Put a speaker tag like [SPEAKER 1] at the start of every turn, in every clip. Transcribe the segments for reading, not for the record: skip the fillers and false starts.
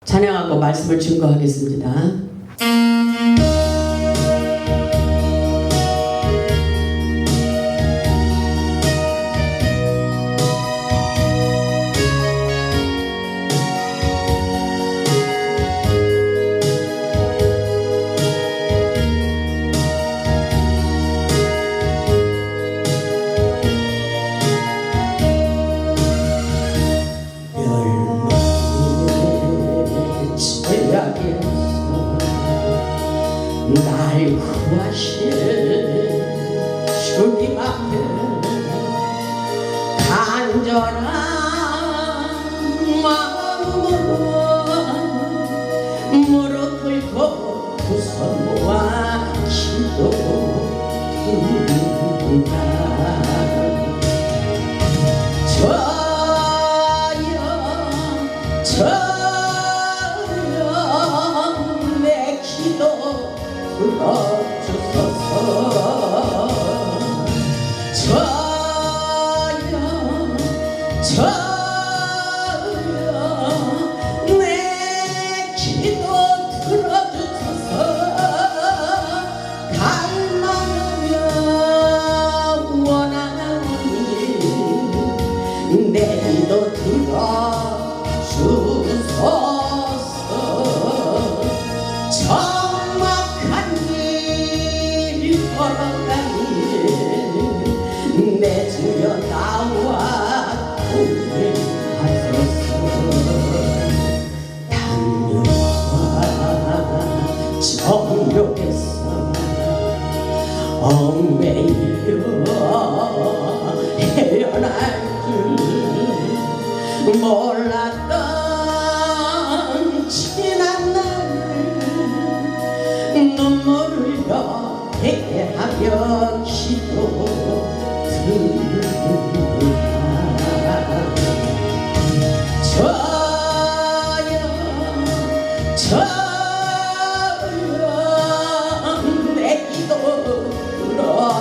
[SPEAKER 1] 찬양하고 말씀을 증거하겠습니다. 날 구하신 주님 앞에 간절한 마음으로 무릎 꿇고 두 손 모아 기도드립니다. 내 기도 불러주소서. 내 기도 들어주소서. 갈망하며 원하오니 내 기도 들어주소서. 적막한 길 걸어가니 내 주여 나와 동행하소서. 당뇨와 정욕에서 얽매이려 헤어날 줄 몰랐던 지난 날을 눈물을 회개하며 기도드립니다. 내 기도 들어주소서.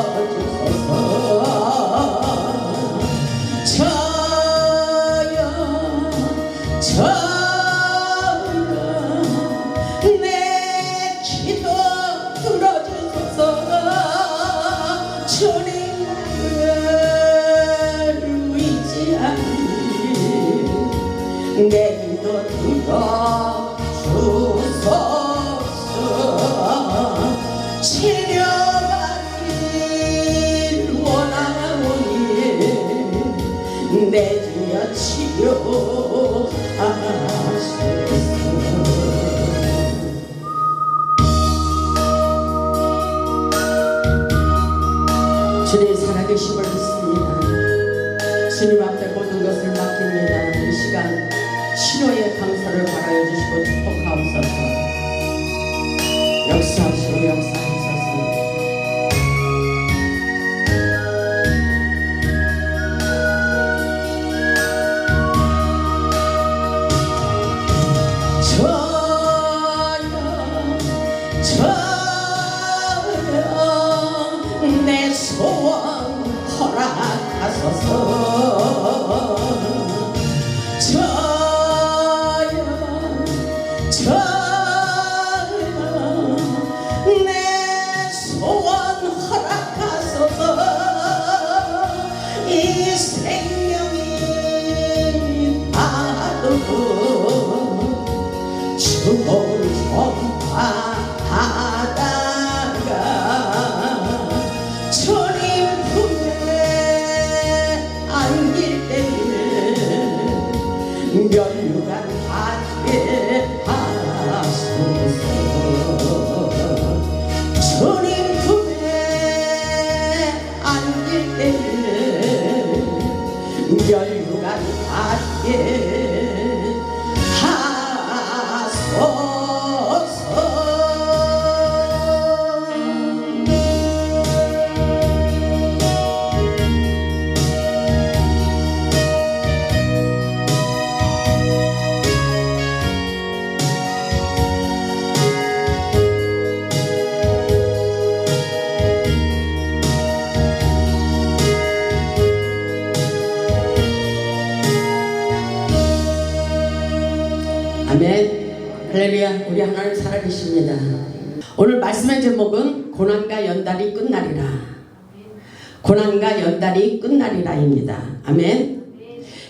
[SPEAKER 1] 내 기도 들어주소서. 주님을 의지하니 내 기도 들어주소서. 치료받길 원하오니 내 주여 치료하소서. 주님 살아계심을 믿습니다. 주님 앞에 모든 것을 맡깁니다. 이 시간 치료의 강사를 바라여 주시고 축복하옵소서. 역사하시고 역사하옵소서. 내 소원 허락하소서. 내 소원 허락하소서. 이 생명이 다하도록 주를 전파하다가 주님 품에 안길 때는 면류관 받게 하소서. 주님 품에 안길 때는 면류관 받게 할렐루야. 우리 하나님 살아계십니다. 오늘 말씀의 제목은 고난과 연단이 끝나리라. 고난과 연단이 끝나리라입니다. 아멘.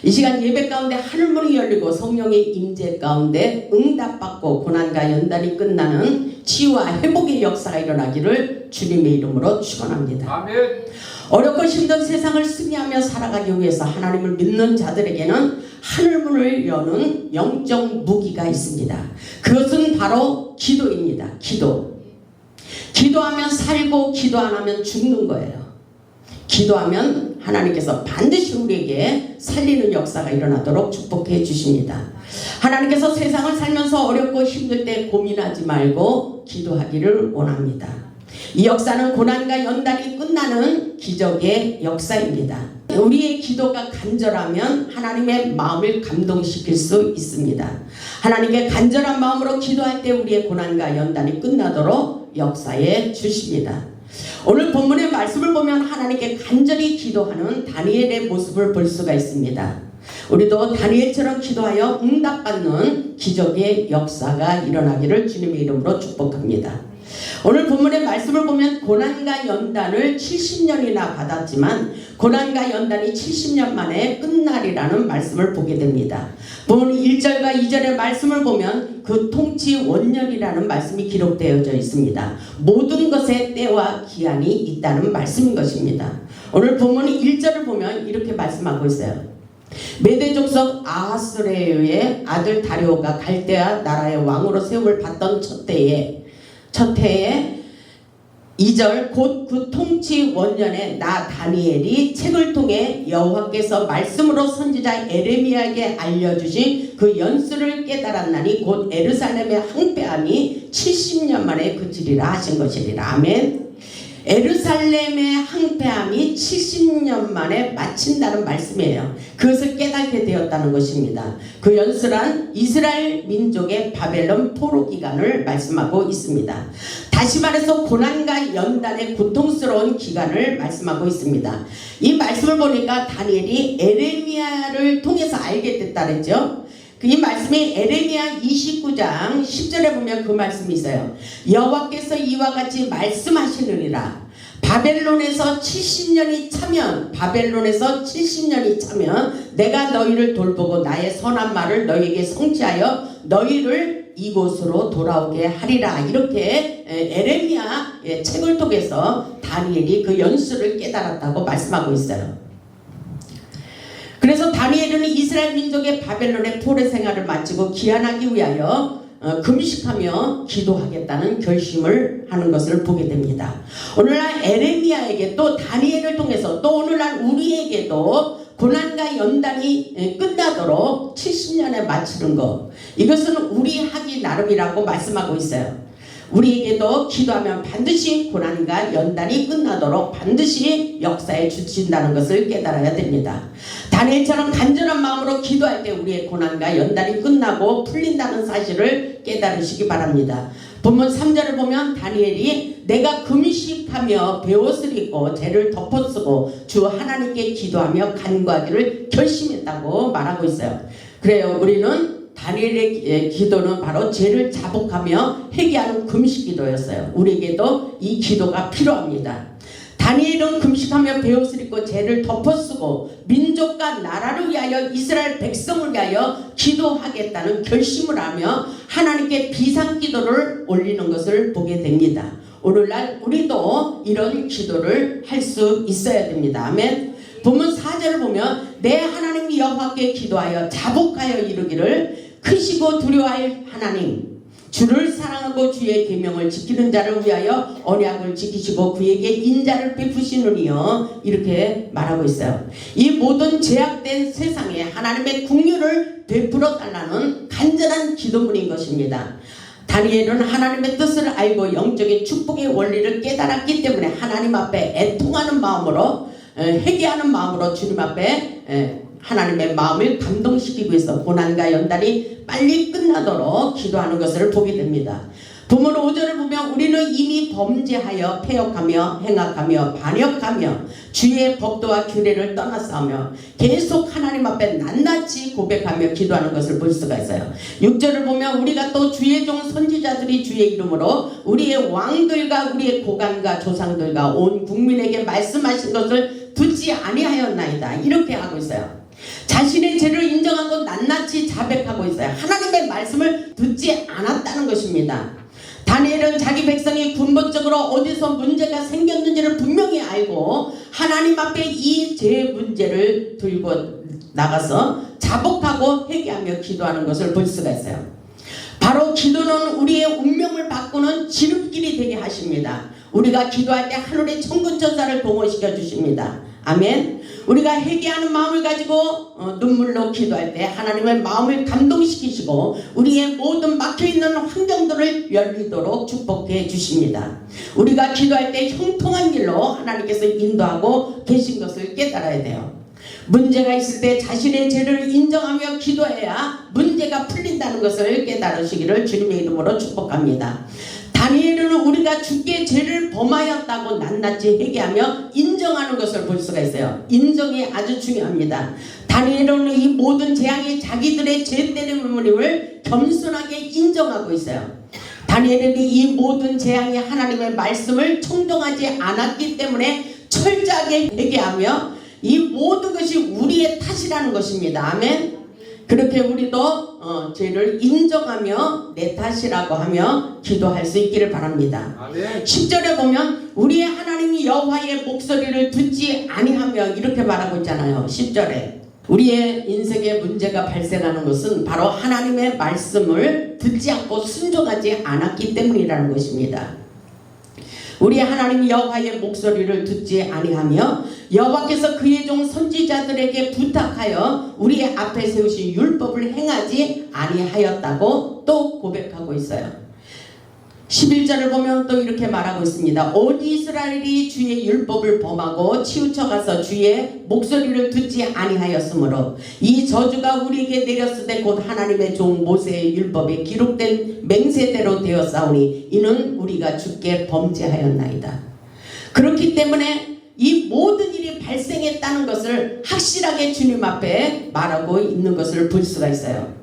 [SPEAKER 1] 이 시간 예배 가운데 하늘문이 열리고 성령의 임재 가운데 응답받고 고난과 연단이 끝나는 치유와 회복의 역사가 일어나기를 주님의 이름으로 축원합니다.
[SPEAKER 2] 아멘.
[SPEAKER 1] 어렵고 힘든 세상을 승리하며 살아가기 위해서 하나님을 믿는 자들에게는 하늘문을 여는 영적 무기가 있습니다. 그것은 바로 기도입니다. 기도하면 살고 기도 안 하면 죽는 거예요. 기도하면 하나님께서 반드시 우리에게 살리는 역사가 일어나도록 축복해 주십니다. 하나님께서 세상을 살면서 어렵고 힘들 때 고민하지 말고 기도하기를 원합니다. 이 역사는 고난과 연단이 끝나는 기적의 역사입니다. 우리의 기도가 간절하면 하나님의 마음을 감동시킬 수 있습니다. 하나님께 간절한 마음으로 기도할 때 우리의 고난과 연단이 끝나도록 역사해 주십니다. 오늘 본문의 말씀을 보면 하나님께 간절히 기도하는 다니엘의 모습을 볼 수가 있습니다. 우리도 다니엘처럼 기도하여 응답받는 기적의 역사가 일어나기를 주님의 이름으로 축복합니다. 오늘 본문의 말씀을 보면 고난과 연단을 70년이나 받았지만 고난과 연단이 70년 만에 끝날이라는 말씀을 보게 됩니다. 본문 1절과 2절의 말씀을 보면 그 통치 원년이라는 말씀이 기록되어져 있습니다. 모든 것에 때와 기한이 있다는 말씀인 것입니다. 오늘 본문 1절을 보면 이렇게 말씀하고 있어요. 메대 족속 아하스웨로의 아들 다리오가 갈대아 나라의 왕으로 세움을 받던 첫 해에 2절 곧 그 통치 원년에 나 다니엘이 책을 통해 여호와께서 말씀으로 선지자 에레미야에게 알려주신 그 연수를 깨달았나니 곧 예루살렘의 항폐함이 70년 만에 그치리라 하신 것이리라. 아멘. 예루살렘의 항폐함이 70년 만에 마친다는 말씀이에요. 그것을 깨닫게 되었다는 것입니다. 그 연수란 이스라엘 민족의 바벨론 포로 기간을 말씀하고 있습니다. 다시 말해서 고난과 연단의 고통스러운 기간을 말씀하고 있습니다. 이 말씀을 보니까 다니엘이 에레미야를 통해서 알게 됐다 그랬죠. 이 말씀이 에레미야 29장 10절에 보면 그 말씀이 있어요. 여호와께서 이와 같이 말씀하시느니라. 바벨론에서 70년이 차면 내가 너희를 돌보고 나의 선한 말을 너희에게 성취하여 너희를 이곳으로 돌아오게 하리라. 이렇게 에레미야 책을 통해서 다니엘이 그 연수를 깨달았다고 말씀하고 있어요. 그래서 다니엘은 이스라엘 민족의 바벨론의 포로 생활을 마치고 귀환하기 위하여 금식하며 기도하겠다는 결심을 하는 것을 보게 됩니다. 오늘날 에레미야에게 또 다니엘을 통해서 또 오늘날 우리에게도 고난과 연단이 끝나도록 70년에 마치는 것, 이것은 우리 하기 나름이라고 말씀하고 있어요. 우리에게도 기도하면 반드시 고난과 연단이 끝나도록 반드시 역사에 주신다는 것을 깨달아야 됩니다. 다니엘처럼 간절한 마음으로 기도할 때 우리의 고난과 연단이 끝나고 풀린다는 사실을 깨달으시기 바랍니다. 본문 3절을 보면 다니엘이 내가 금식하며 베옷을 입고 죄를 덮어쓰고 주 하나님께 기도하며 간구하기를 결심했다고 말하고 있어요. 그래요. 우리는 다니엘의 기도는 바로 죄를 자복하며 회개하는 금식 기도였어요. 우리에게도 이 기도가 필요합니다. 다니엘은 금식하며 베옷을 입고 죄를 덮어쓰고 민족과 나라를 위하여 이스라엘 백성을 위하여 기도하겠다는 결심을 하며 하나님께 비상기도를 올리는 것을 보게 됩니다. 오늘날 우리도 이런 기도를 할 수 있어야 됩니다. 아멘. 본문 4절을 보면 내 하나님 여호와께 기도하여 자복하여 이르기를 크시고 두려워할 하나님 주를 사랑하고 주의 계명을 지키는 자를 위하여 언약을 지키시고 그에게 인자를 베푸시느니요. 이렇게 말하고 있어요. 이 모든 제약된 세상에 하나님의 긍휼을 베풀어 달라는 간절한 기도문인 것입니다. 다니엘은 하나님의 뜻을 알고 영적인 축복의 원리를 깨달았기 때문에 하나님 앞에 애통하는 마음으로 회개하는 마음으로 주님 앞에 하나님의 마음을 감동시키기 위해서 고난과 연단이 빨리 끝나도록 기도하는 것을 보게 됩니다. 본문 5절을 보면 우리는 이미 범죄하여 패역하며 행악하며 반역하며 주의 법도와 규례를 떠나싸우며 계속 하나님 앞에 낱낱이 고백하며 기도하는 것을 볼 수가 있어요. 6절을 보면 우리가 또 주의 종 선지자들이 주의 이름으로 우리의 왕들과 우리의 고관과 조상들과 온 국민에게 말씀하신 것을 듣지 아니하였나이다. 이렇게 하고 있어요. 자신의 죄를 인정하고 낱낱이 자백하고 있어요. 하나님의 말씀을 듣지 않았다는 것입니다. 다니엘은 자기 백성이 근본적으로 어디서 문제가 생겼는지를 분명히 알고 하나님 앞에 이 죄 문제를 들고 나가서 자복하고 회개하며 기도하는 것을 볼 수가 있어요. 바로 기도는 우리의 운명을 바꾸는 지름길이 되게 하십니다. 우리가 기도할 때 하늘의 천군천사를 동원시켜 주십니다. 아멘. 우리가 회개하는 마음을 가지고 눈물로 기도할 때 하나님의 마음을 감동시키시고 우리의 모든 막혀있는 환경들을 열리도록 축복해 주십니다. 우리가 기도할 때 형통한 길로 하나님께서 인도하고 계신 것을 깨달아야 돼요. 문제가 있을 때 자신의 죄를 인정하며 기도해야 문제가 풀린다는 것을 깨달으시기를 주님의 이름으로 축복합니다. 다니엘은 우리가 주께 죄를 범하였다고 낱낱이 회개하며 인정하는 것을 볼 수가 있어요. 인정이 아주 중요합니다. 다니엘은 이 모든 재앙이 자기들의 죄 때문임을 겸손하게 인정하고 있어요. 다니엘은 이 모든 재앙이 하나님의 말씀을 청종하지 않았기 때문에 철저하게 회개하며 이 모든 것이 우리의 탓이라는 것입니다. 아멘. 그렇게 우리도 죄를 인정하며 내 탓이라고 하며 기도할 수 있기를 바랍니다. 아멘. 10절에 보면 우리의 하나님이 여호와의 목소리를 듣지 아니하며 이렇게 말하고 있잖아요. 10절에 우리의 인생에 문제가 발생하는 것은 바로 하나님의 말씀을 듣지 않고 순종하지 않았기 때문이라는 것입니다. 우리 하나님 여호와의 목소리를 듣지 아니하며 여호와께서 그의 종 선지자들에게 부탁하여 우리의 앞에 세우신 율법을 행하지 아니하였다고 또 고백하고 있어요. 11절을 보면 또 이렇게 말하고 있습니다. 온 이스라엘이 주의 율법을 범하고 치우쳐가서 주의 목소리를 듣지 아니하였으므로 이 저주가 우리에게 내렸을 때 곧 하나님의 종 모세의 율법에 기록된 맹세대로 되었사오니 이는 우리가 주께 범죄하였나이다. 그렇기 때문에 이 모든 일이 발생했다는 것을 확실하게 주님 앞에 말하고 있는 것을 볼 수가 있어요.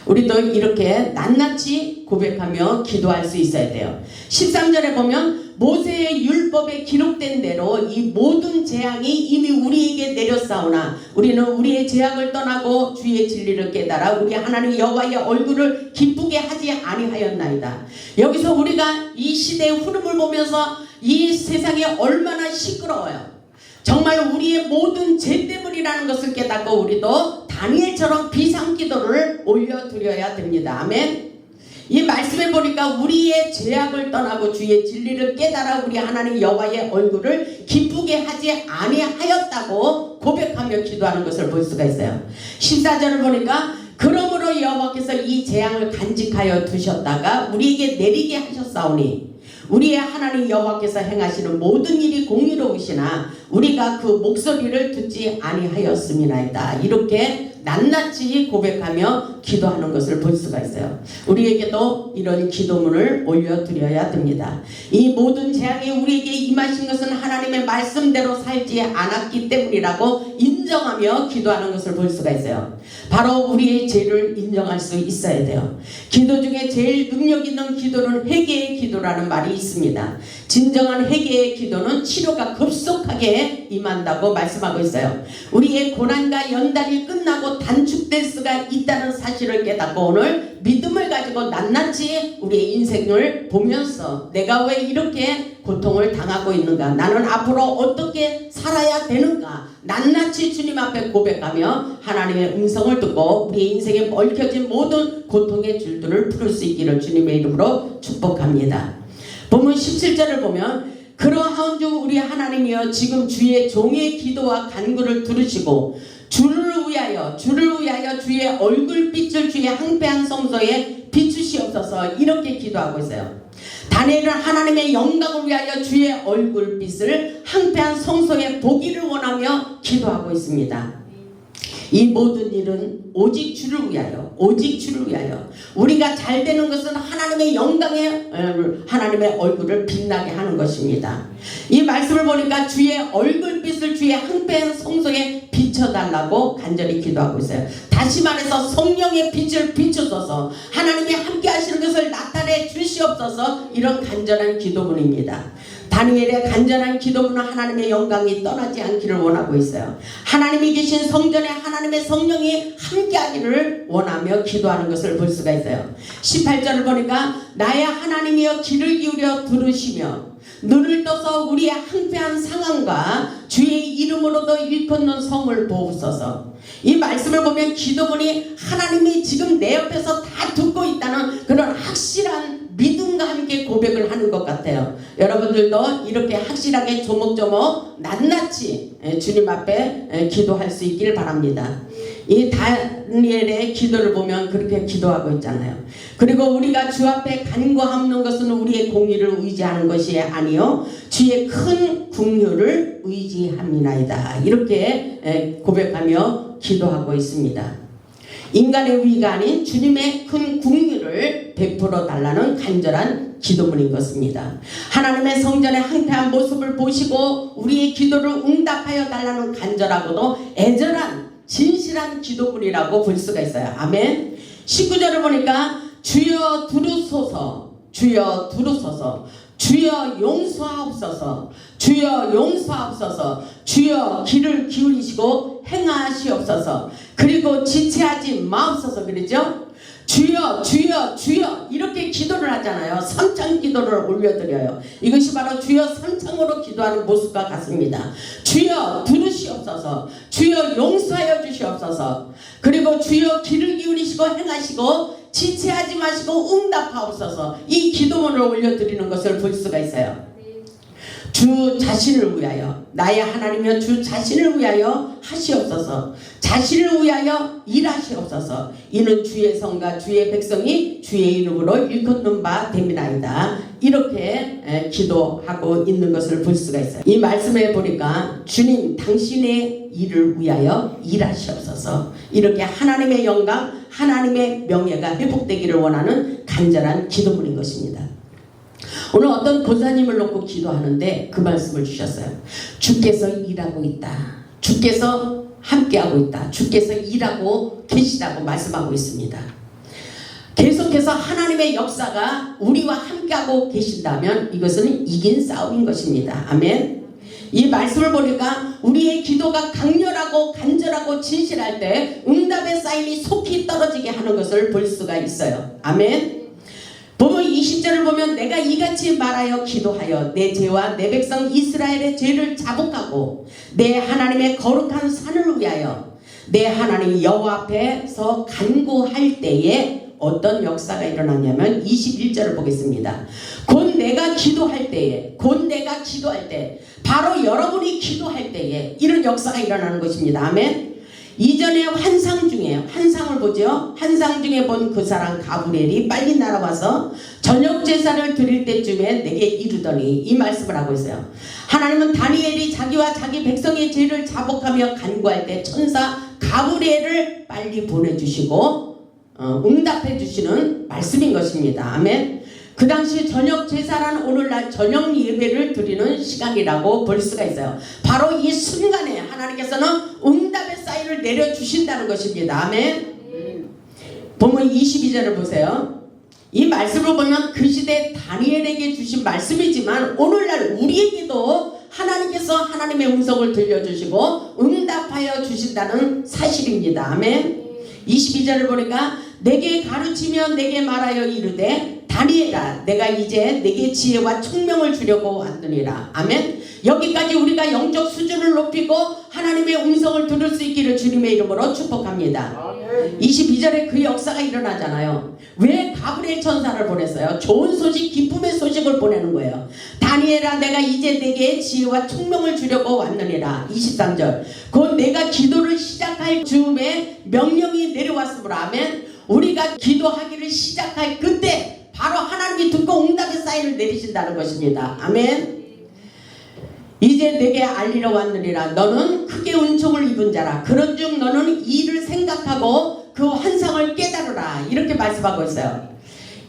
[SPEAKER 1] 우리도 이렇게 낱낱이 고백하며 기도할 수 있어야 돼요. 13절에 보면 모세의 율법에 기록된 대로 이 모든 재앙이 이미 우리에게 내렸사오나 우리는 우리의 죄악을 떠나고 주의 진리를 깨달아 우리 하나님 여호와의 얼굴을 기쁘게 하지 아니하였나이다. 여기서 우리가 이 시대의 흐름을 보면서 이 세상이 얼마나 시끄러워요. 정말 우리의 모든 죄 때문이라는 것을 깨닫고 우리도 다니엘처럼 비상기도를 올려드려야 됩니다. 아멘. 이 말씀에 보니까 우리의 죄악을 떠나고 주의 진리를 깨달아 우리 하나님 여호와의 얼굴을 기쁘게 하지 아니하였다고 고백하며 기도하는 것을 볼 수가 있어요. 14절을 보니까 그러므로 여호와께서 이 재앙을 간직하여 두셨다가 우리에게 내리게 하셨사오니 우리의 하나님 여호와께서 행하시는 모든 일이 공의로우시나 우리가 그 목소리를 듣지 아니하였음이나이다. 이렇게 낱낱이 고백하며 기도하는 것을 볼 수가 있어요. 우리에게도 이런 기도문을 올려드려야 됩니다. 이 모든 재앙이 우리에게 임하신 것은 하나님의 말씀대로 살지 않았기 때문이라고 인정하며 기도하는 것을 볼 수가 있어요. 바로 우리의 죄를 인정할 수 있어야 돼요. 기도 중에 제일 능력 있는 기도는 회개의 기도라는 말이 있습니다. 진정한 회개의 기도는 치료가 급속하게 임한다고 말씀하고 있어요. 우리의 고난과 연단이 끝나고 단축될 수가 있다는 사실을 깨닫고 오늘 믿음을 가지고 낱낱이 우리의 인생을 보면서 내가 왜 이렇게 고통을 당하고 있는가, 나는 앞으로 어떻게 살아야 되는가 낱낱이 주님 앞에 고백하며 하나님의 음성을 듣고 우리 인생에 얽혀진 모든 고통의 줄들을 풀을 수 있기를 주님의 이름으로 축복합니다. 본문 17절을 보면 그러하온즉 우리 하나님이여 지금 주의 종의 기도와 간구를 들으시고 주를 위하여 주의 얼굴빛을 주의 항폐한 성소에 비추시옵소서 이렇게 기도하고 있어요. 다니엘은 하나님의 영광을 위하여 주의 얼굴빛을 항폐한 성소에 보기를 원하며 기도하고 있습니다. 이 모든 일은 오직 주를 위하여, 오직 주를 위하여. 우리가 잘 되는 것은 하나님의 영광에 하나님의 얼굴을 빛나게 하는 것입니다. 이 말씀을 보니까 주의 얼굴빛을 주의 항폐한 성소에 비춰달라고 간절히 기도하고 있어요. 다시 말해서 성령의 빛을 비추소서, 하나님이 함께 하시는 것을 나타내 주시옵소서. 이런 간절한 기도문입니다. 다니엘의 간절한 기도문은 하나님의 영광이 떠나지 않기를 원하고 있어요. 하나님이 계신 성전에 하나님의 성령이 함께하기를 원하며 기도하는 것을 볼 수가 있어요. 18절을 보니까 나의 하나님이여 귀를 기울여 들으시며 눈을 떠서 우리의 항폐한 상황과 주의 이름으로도 일컫는 성을 보옵소서. 이 말씀을 보면 기도문이 하나님이 지금 내 옆에서 다 듣고 있다는 그런 확실한 믿음과 함께 고백을 하는 것 같아요. 여러분들도 이렇게 확실하게 조목조목 낱낱이 주님 앞에 기도할 수 있길 바랍니다. 이 다니엘의 기도를 보면 그렇게 기도하고 있잖아요. 그리고 우리가 주 앞에 간구하는 것은 우리의 공의를 의지하는 것이 아니요 주의 큰 긍휼을 의지함이나이다. 이렇게 고백하며 기도하고 있습니다. 인간의 위가 아닌 주님의 큰 긍휼을 베풀어 달라는 간절한 기도문인 것입니다. 하나님의 성전의 항폐한 모습을 보시고 우리의 기도를 응답하여 달라는 간절하고도 애절한 진실한 기도문이라고 볼 수가 있어요. 아멘. 19절을 보니까 주여 두루소서, 주여 두루소서, 주여 용서하옵소서, 주여 용서하옵소서, 주여 귀를 기울이시고 행하시옵소서, 그리고 지체하지 마옵소서. 그러죠? 주여 주여 주여 이렇게 기도를 하잖아요. 삼창 기도를 올려드려요. 이것이 바로 주여 삼창으로 기도하는 모습과 같습니다. 주여 들으시옵소서, 주여 용서하여 주시옵소서, 그리고 주여 귀를 기울이시고 행하시고 지체하지 마시고 응답하옵소서. 이 기도문을 올려드리는 것을 볼 수가 있어요. 주 자신을 위하여, 나의 하나님이여 주 자신을 위하여 하시옵소서. 자신을 위하여 일하시옵소서. 이는 주의 성과 주의 백성이 주의 이름으로 일컫는 바 됨이나이다. 이렇게 기도하고 있는 것을 볼 수가 있어요. 이 말씀에 보니까 주님 당신의 일을 위하여 일하시옵소서. 이렇게 하나님의 영광, 하나님의 명예가 회복되기를 원하는 간절한 기도문인 것입니다. 오늘 어떤 권사님을 놓고 기도하는데 그 말씀을 주셨어요. 주께서 일하고 있다. 주께서 함께하고 있다. 주께서 일하고 계시다고 말씀하고 있습니다. 계속해서 하나님의 역사가 우리와 함께하고 계신다면 이것은 이긴 싸움인 것입니다. 아멘. 이 말씀을 보니까 우리의 기도가 강렬하고 간절하고 진실할 때 응답의 사인이 속히 떨어지게 하는 것을 볼 수가 있어요. 아멘. 보면 20절을 보면 내가 이같이 말하여 기도하여 내 죄와 내 백성 이스라엘의 죄를 자복하고 내 하나님의 거룩한 산을 위하여 내 하나님 여호와 앞에서 간구할 때에 어떤 역사가 일어나냐면 21절을 보겠습니다. 곧 내가 기도할 때에, 곧 내가 기도할 때, 바로 여러분이 기도할 때에 이런 역사가 일어나는 것입니다. 아멘. 이전에 환상 중에 환상을 보죠. 환상 중에 본 그 사람 가브리엘이 빨리 날아와서 저녁 제사를 드릴 때쯤에 내게 이르더니 이 말씀을 하고 있어요. 하나님은 다니엘이 자기와 자기 백성의 죄를 자복하며 간구할 때 천사 가브리엘을 빨리 보내주시고 응답해 주시는 말씀인 것입니다. 아멘. 그 당시 저녁 제사란 오늘날 저녁 예배를 드리는 시간이라고 볼 수가 있어요. 바로 이 순간에 하나님께서는 응답의 사인을 내려주신다는 것입니다. 아멘. 보면 22절을 보세요. 이 말씀을 보면 그 시대 다니엘에게 주신 말씀이지만 오늘날 우리에게도 하나님께서 하나님의 음성을 들려주시고 응답하여 주신다는 사실입니다. 아멘. 22절을 보니까 내게 가르치며 내게 말하여 이르되 다니엘아 내가 이제 내게 지혜와 총명을 주려고 왔느니라. 아멘. 여기까지 우리가 영적 수준을 높이고 하나님의 음성을 들을 수 있기를 주님의 이름으로 축복합니다. 아멘. 22절에 그 역사가 일어나잖아요. 왜 가브리엘 천사를 보냈어요? 좋은 소식, 기쁨의 소식을 보내는 거예요. 다니엘아 내가 이제 내게 지혜와 총명을 주려고 왔느니라. 23절 곧 내가 기도를 시작할 즈음에 명령이 내려왔으므로. 아멘. 우리가 기도하기를 시작할 그때 바로 하나님이 듣고 응답의 사인을 내리신다는 것입니다. 아멘. 이제 내게 알리러 왔느니라. 너는 크게 은총을 입은 자라. 그런즉 너는 이를 생각하고 그 환상을 깨달으라. 이렇게 말씀하고 있어요.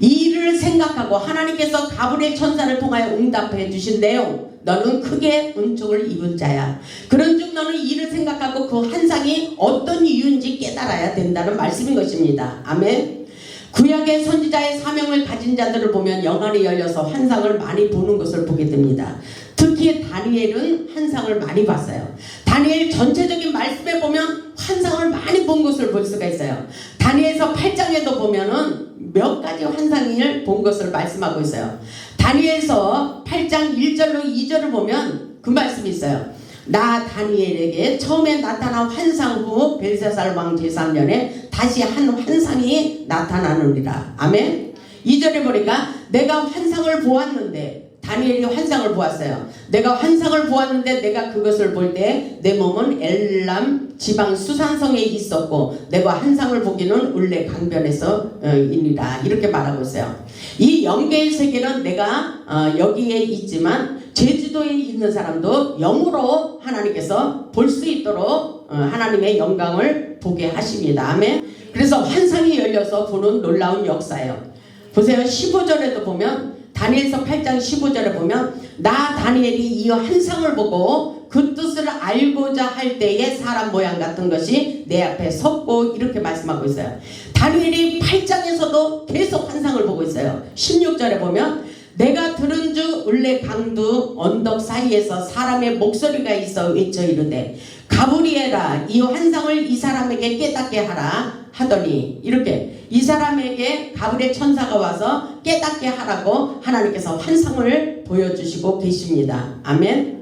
[SPEAKER 1] 이를 생각하고 하나님께서 가브리엘 천사를 통하여 응답해 주신 내용, 너는 크게 은총을 입은 자야. 그런즉 너는 이를 생각하고 그 환상이 어떤 이유인지 깨달아야 된다는 말씀인 것입니다. 아멘. 구약의 선지자의 사명을 가진 자들을 보면 영안이 열려서 환상을 많이 보는 것을 보게 됩니다. 특히 다니엘은 환상을 많이 봤어요. 다니엘 전체적인 말씀에 보면 환상을 많이 본 것을 볼 수가 있어요. 다니엘서 8장에도 보면은 몇 가지 환상을 본 것을 말씀하고 있어요. 다니엘서 8장 1절로 2절을 보면 그 말씀이 있어요. 나 다니엘에게 처음에 나타난 환상 후 벨사살 왕 제3년에 다시 한 환상이 나타나느니라. 아멘. 2절에 보니까 내가 환상을 보았는데, 다니엘이 환상을 보았어요. 내가 환상을 보았는데 내가 그것을 볼 때 내 몸은 엘람 지방 수산성에 있었고 내가 환상을 보기는 을레 강변에서 이니라. 이렇게 말하고 있어요. 이 영계의 세계는 내가 여기에 있지만 제주도에 있는 사람도 영으로 하나님께서 볼 수 있도록 하나님의 영광을 보게 하십니다. 아멘. 그래서 환상이 열려서 보는 놀라운 역사예요. 보세요. 15절에도 보면, 다니엘서 8장 15절에 보면 나 다니엘이 이 환상을 보고 그 뜻을 알고자 할 때에 사람 모양 같은 것이 내 앞에 섰고, 이렇게 말씀하고 있어요. 다니엘이 8장에서도 계속 환상을 보고 있어요. 16절에 보면 내가 들은 주 을레 강두 언덕 사이에서 사람의 목소리가 있어 외쳐 이르되 가브리엘아 이 환상을 이 사람에게 깨닫게 하라 하더니, 이렇게 이 사람에게 가브리엘 천사가 와서 깨닫게 하라고 하나님께서 환상을 보여주시고 계십니다. 아멘.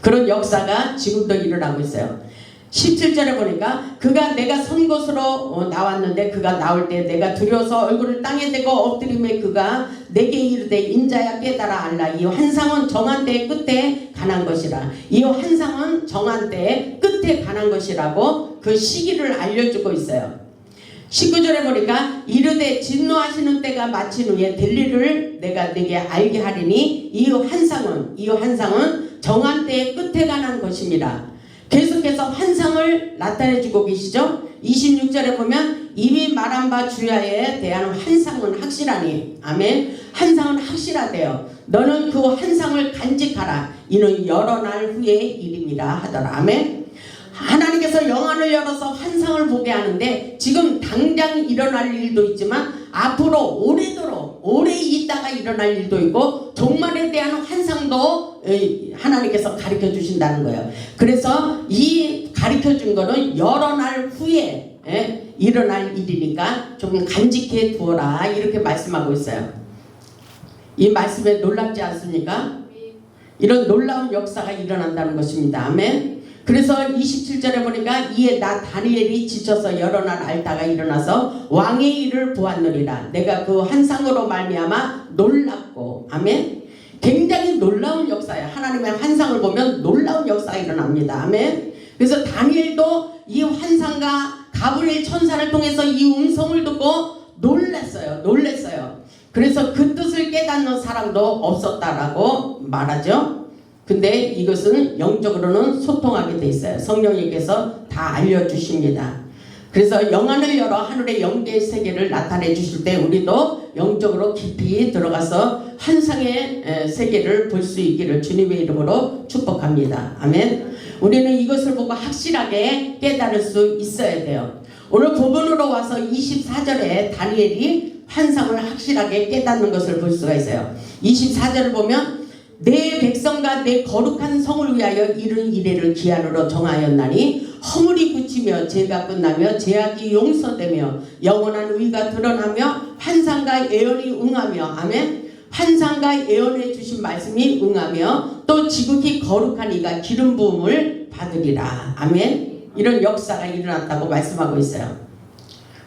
[SPEAKER 1] 그런 역사가 지금도 일어나고 있어요. 17절에 보니까 그가 내가 선 곳으로 나왔는데 그가 나올 때 내가 두려워서 얼굴을 땅에 대고 엎드림에 그가 내게 이르되 인자야 깨달아 알라. 이 환상은 정한 때의 끝에 관한 것이라. 이 환상은 정한 때의 끝에 관한 것이라고 그 시기를 알려주고 있어요. 19절에 보니까 이르되 진노하시는 때가 마친 후에 될 일을 내가 네게 알게 하리니 이 환상은 정한 때의 끝에 관한 것입니다. 계속해서 환상을 나타내주고 계시죠. 26절에 보면 이미 말한 바 주야에 대한 환상은 확실하니, 아멘. 환상은 확실하대요. 너는 그 환상을 간직하라. 이는 여러 날 후의 일입니다 하더라. 아멘. 하나님께서 영안을 열어서 환상을 보게 하는데 지금 당장 일어날 일도 있지만 앞으로 오래도록 오래 있다가 일어날 일도 있고 종말에 대한 환상도 하나님께서 가르쳐 주신다는 거예요. 그래서 이 가르쳐 준 거는 여러 날 후에 일어날 일이니까 좀 간직해 두어라. 이렇게 말씀하고 있어요. 이 말씀에 놀랍지 않습니까? 이런 놀라운 역사가 일어난다는 것입니다. 아멘. 그래서 27절에 보니까 이에 나 다니엘이 지쳐서 여러 날 앓다가 일어나서 왕의 일을 보았느니라. 내가 그 환상으로 말미암아 놀랍고, 아멘. 굉장히 놀라운 역사예요. 하나님의 환상을 보면 놀라운 역사가 일어납니다. 아멘. 그래서 다니엘도 이 환상과 가브리엘 천사를 통해서 이 음성을 듣고 놀랬어요. 그래서 그 뜻을 깨닫는 사람도 없었다라고 말하죠. 근데 이것은 영적으로는 소통하게 돼 있어요. 성령님께서 다 알려주십니다. 그래서 영안을 열어 하늘의 영계의 세계를 나타내 주실 때 우리도 영적으로 깊이 들어가서 환상의 세계를 볼 수 있기를 주님의 이름으로 축복합니다. 아멘. 우리는 이것을 보고 확실하게 깨달을 수 있어야 돼요. 오늘 본문으로 와서 24절에 다니엘이 환상을 확실하게 깨닫는 것을 볼 수가 있어요. 24절을 보면 내 백성과 내 거룩한 성을 위하여 이른 이래를 기한으로 정하였나니 허물이 굳히며 죄가 끝나며 죄악이 용서되며 영원한 의가 드러나며 환상과 예언이 응하며, 아멘. 환상과 예언해 주신 말씀이 응하며 또 지극히 거룩한 이가 기름 부음을 받으리라. 아멘. 이런 역사가 일어났다고 말씀하고 있어요.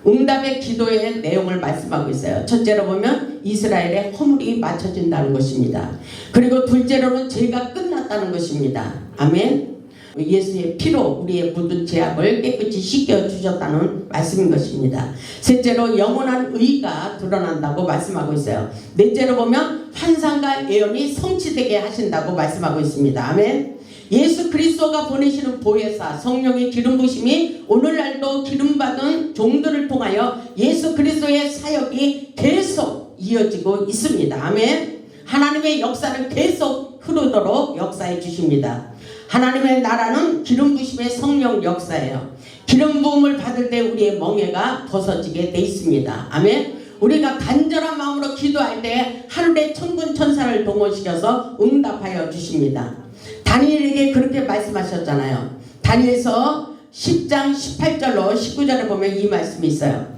[SPEAKER 1] 응답의 기도의 내용을 말씀하고 있어요. 첫째로 보면 이스라엘의 허물이 맞춰진다는 것입니다. 그리고 둘째로는 죄가 끝났다는 것입니다. 아멘. 예수의 피로 우리의 묻은 죄악을 깨끗이 씻겨주셨다는 말씀인 것입니다. 셋째로 영원한 의가 드러난다고 말씀하고 있어요. 넷째로 보면 환상과 예언이 성취되게 하신다고 말씀하고 있습니다. 아멘. 예수 그리스도가 보내시는 보혜사 성령의 기름 부심이 오늘날도 기름받은 종들을 통하여 예수 그리스도의 사역이 계속 이어지고 있습니다. 아멘. 하나님의 역사는 계속 흐르도록 역사해 주십니다. 하나님의 나라는 기름 부심의 성령 역사예요. 기름 부음을 받을 때 우리의 멍에가 벗어지게 돼 있습니다. 아멘. 우리가 간절한 마음으로 기도할 때 하늘의 천군 천사를 동원시켜서 응답하여 주십니다. 다니엘에게 그렇게 말씀하셨잖아요. 다니엘서 10장 18절로 19절에 보면 이 말씀이 있어요.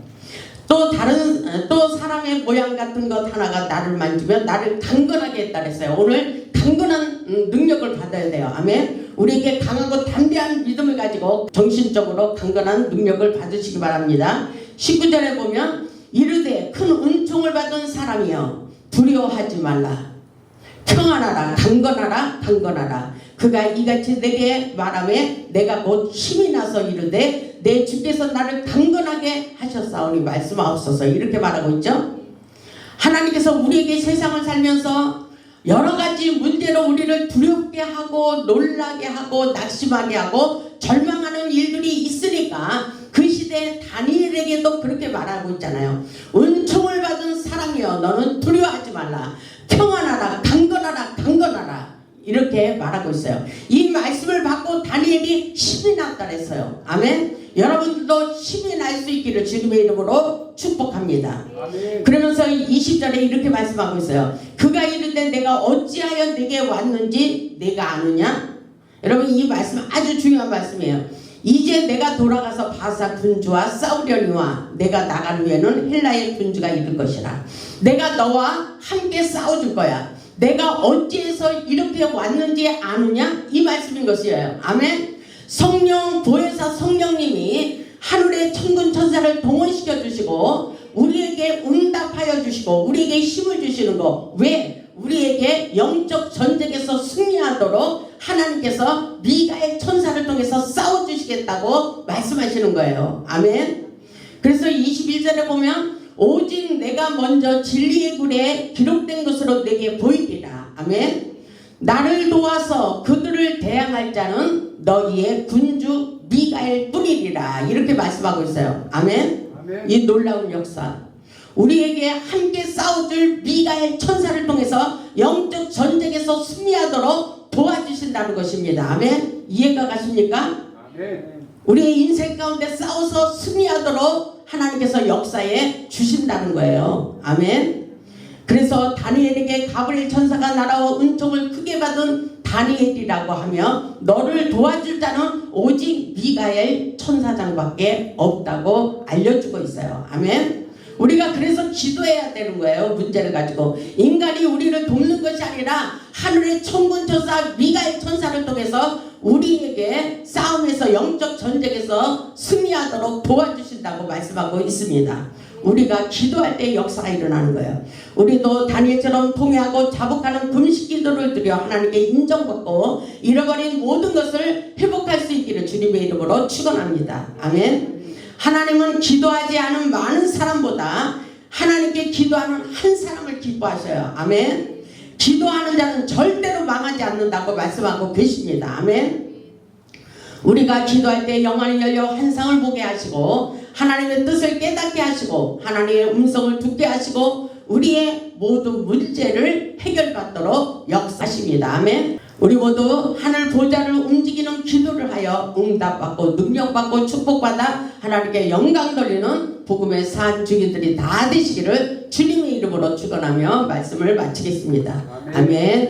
[SPEAKER 1] 또 사람의 모양 같은 것 하나가 나를 만지면 나를 강건하게 했다 그랬어요. 오늘 강건한 능력을 받아야 돼요. 아멘. 우리에게 강하고 담대한 믿음을 가지고 정신적으로 강건한 능력을 받으시기 바랍니다. 19절에 보면 이르되 큰 은총을 받은 사람이여 두려워하지 말라. 평안하라 강건하라 강건하라. 그가 이같이 내게 말하매 내가 곧 힘이 나서 이르되 내 주께서 나를 강건하게 하셨사오니 말씀하옵소서. 이렇게 말하고 있죠. 하나님께서 우리에게 세상을 살면서 여러가지 문제로 우리를 두렵게 하고 놀라게 하고 낙심하게 하고 절망하는 일들이 있으니까 그 시대에 다니엘에게도 그렇게 말하고 있잖아요. 은총을 받은 사람이여 너는 두려워하지 말라. 평안하라 강건하라 강건하라. 이렇게 말하고 있어요. 이 말씀을 받고 다니엘이 힘이 났다 그랬어요. 아멘. 여러분들도 힘이 날 수 있기를 주님의 이름으로 축복합니다. 아멘. 그러면서 20절에 이렇게 말씀하고 있어요. 그가 이르되 내가 어찌하여 내게 왔는지 내가 아느냐. 여러분 이 말씀 아주 중요한 말씀이에요. 이제 내가 돌아가서 바사 군주와 싸우려니와 내가 나간 후에는 헬라의 군주가 이를 것이라. 내가 너와 함께 싸워줄 거야. 내가 어찌해서 이렇게 왔는지 아느냐? 이 말씀인 것이에요. 아멘. 성령 보혜사 성령님이 하늘의 천군 천사를 동원시켜 주시고 우리에게 응답하여 주시고 우리에게 힘을 주시는 거. 왜? 우리에게 영적 전쟁에서 승리하도록 하나님께서 미가엘 천사를 통해서 싸워주시겠다고 말씀하시는 거예요. 아멘. 그래서 21절에 보면 오직 내가 먼저 진리의 글에 기록된 것으로 내게 보이리라. 아멘. 나를 도와서 그들을 대항할 자는 너희의 군주 미가엘 뿐이리라. 이렇게 말씀하고 있어요. 아멘. 아멘. 이 놀라운 역사. 우리에게 함께 싸워줄 미가엘 천사를 통해서 영적 전쟁에서 승리하도록 도와주신다는 것입니다. 아멘. 이해가 가십니까? 아멘. 우리의 인생 가운데 싸워서 승리하도록 하나님께서 역사에 주신다는 거예요. 아멘. 그래서 다니엘에게 가브리엘 천사가 날아와 은총을 크게 받은 다니엘이라고 하며 너를 도와줄 자는 오직 미가엘 천사장밖에 없다고 알려주고 있어요. 아멘. 우리가 그래서 기도해야 되는 거예요. 문제를 가지고 인간이 우리를 돕는 것이 아니라 하늘의 천군 천사 미가엘 천사를 통해서 우리에게 싸움에서 영적 전쟁에서 승리하도록 도와주신다고 말씀하고 있습니다. 우리가 기도할 때 역사가 일어나는 거예요. 우리도 다니엘처럼 통회하고 자복하는 금식 기도를 드려 하나님께 인정받고 잃어버린 모든 것을 회복할 수 있기를 주님의 이름으로 축원합니다. 아멘. 하나님은 기도하지 않은 많은 사람보다 하나님께 기도하는 한 사람을 기뻐하셔요. 아멘. 기도하는 자는 절대로 망하지 않는다고 말씀하고 계십니다. 아멘. 우리가 기도할 때 영안이 열려 환상을 보게 하시고 하나님의 뜻을 깨닫게 하시고 하나님의 음성을 듣게 하시고 우리의 모든 문제를 해결받도록 역사하십니다. 아멘. 우리 모두 하늘 보좌를 움직이는 기도를 하여 응답받고 능력받고 축복받아 하나님께 영광 돌리는 복음의 산 주기들이 다 되시기를 주님의 이름으로 축원하며 말씀을 마치겠습니다. 아멘. 아멘.